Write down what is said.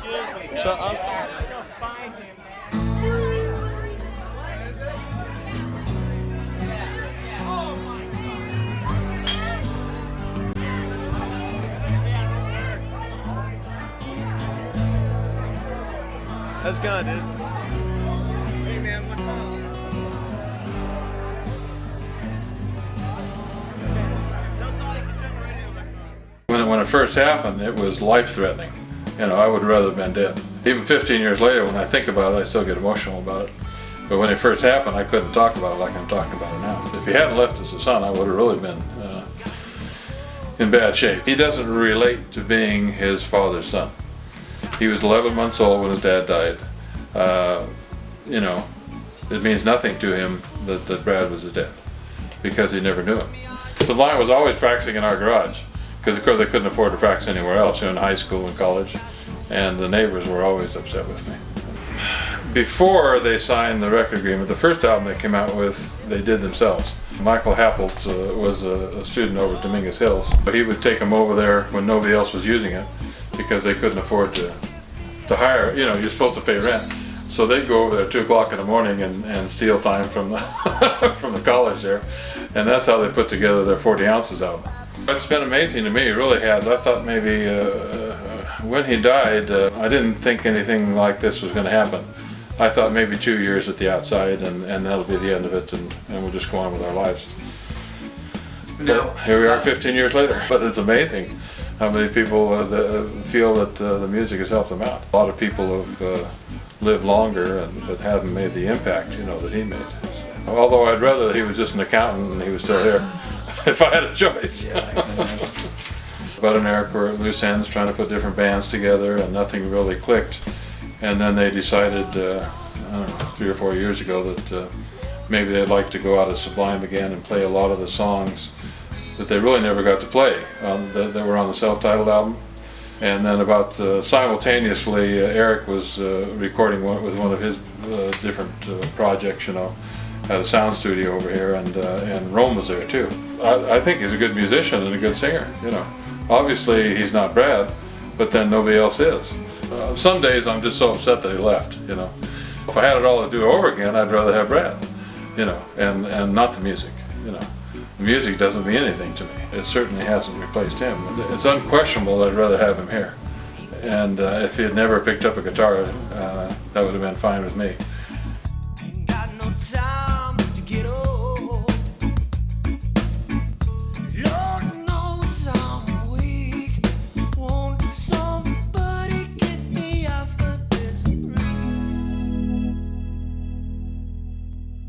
So I'm sorry. How's it going, dude? Hey man, what's up? Tell Todd he can turn the radio back on. When it first happened, it was life-threatening. You know, I would rather have been dead. Even 15 years later, when I think about it, I still get emotional about it. But when it first happened, I couldn't talk about it like I'm talking about it now. If he hadn't left us a son, I would have really been in bad shape. He doesn't relate to being his father's son. He was 11 months old when his dad died. You know, it means nothing to him that Brad was his dad, because he never knew him. Sublime was always practicing in our garage, because of course they couldn't afford to practice anywhere else, you know, in high school and college, and the neighbors were always upset with me. Before they signed the record agreement, the first album they came out with, they did themselves. Michael Happelt was a student over at Dominguez Hills. He would take them over there when nobody else was using it, because they couldn't afford to hire, you know, you're supposed to pay rent. So they'd go over there at 2 o'clock in the morning and steal time from the, from the college there. And that's how they put together their 40 Ounces album. It's been amazing to me, it really has. I thought maybe when he died, I didn't think anything like this was going to happen. I thought maybe 2 years at the outside, and that'll be the end of it, and we'll just go on with our lives. No. But here we are 15 years later. But it's amazing how many people feel that the music has helped them out. A lot of people have lived longer but haven't made the impact, you know, that he made. Although I'd rather that he was just an accountant and he was still here, if I had a choice. Bud and Eric were at loose ends trying to put different bands together, and nothing really clicked. And then they decided, I don't know, 3 or 4 years ago that maybe they'd like to go out as Sublime again and play a lot of the songs that they really never got to play that were on the self-titled album. And then about simultaneously, Eric was recording with one of his different projects, you know, at a sound studio over here, and Rome was there too. I think he's a good musician and a good singer, you know. Obviously he's not Brad, but then nobody else is. Some days I'm just so upset that he left, you know. If I had it all to do over again, I'd rather have Brad, you know, and not the music, you know. The music doesn't mean anything to me. It certainly hasn't replaced him. It's unquestionable that I'd rather have him here. And if he had never picked up a guitar, that would have been fine with me.